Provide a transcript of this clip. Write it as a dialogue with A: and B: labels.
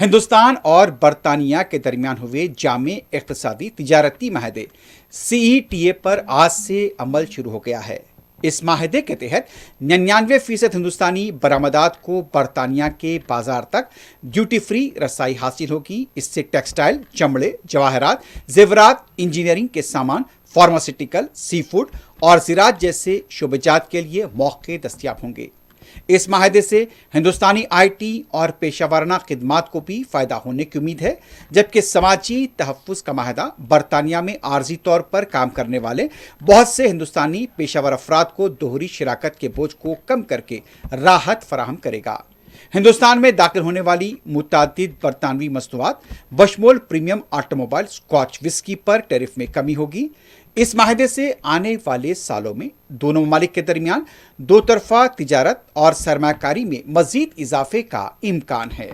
A: ہندوستان اور برطانیہ کے درمیان ہوئے جامع اقتصادی تجارتی معاہدے CETA پر آج سے عمل شروع ہو گیا ہے۔ اس معاہدے کے تحت 99% ہندوستانی برآمدات کو برطانیہ کے بازار تک ڈیوٹی فری رسائی حاصل ہوگی۔ اس سے ٹیکسٹائل، چمڑے، جواہرات، زیورات، انجینئرنگ کے سامان، فارماسیوٹیکل، سی فوڈ اور زراعت جیسے شعبہ جات کے لیے مواقع دستیاب ہوں گے۔ اس معاہدے سے ہندوستانی IT اور پیشہ ورانہ خدمات کو بھی فائدہ ہونے کی امید ہے، جبکہ سماجی تحفظ کا معاہدہ برطانیہ میں عارضی طور پر کام کرنے والے بہت سے ہندوستانی پیشہ ور افراد کو دوہری شراکت کے بوجھ کو کم کر کے راحت فراہم کرے گا۔ ہندوستان میں داخل ہونے والی متعدد برطانوی مصنوعات بشمول premium automobile scotch whisky پر ٹیرف میں کمی ہوگی۔ اس معاہدے سے آنے والے سالوں میں دونوں ممالک کے درمیان دو طرفہ تجارت اور سرمایہ کاری میں مزید اضافے کا امکان ہے۔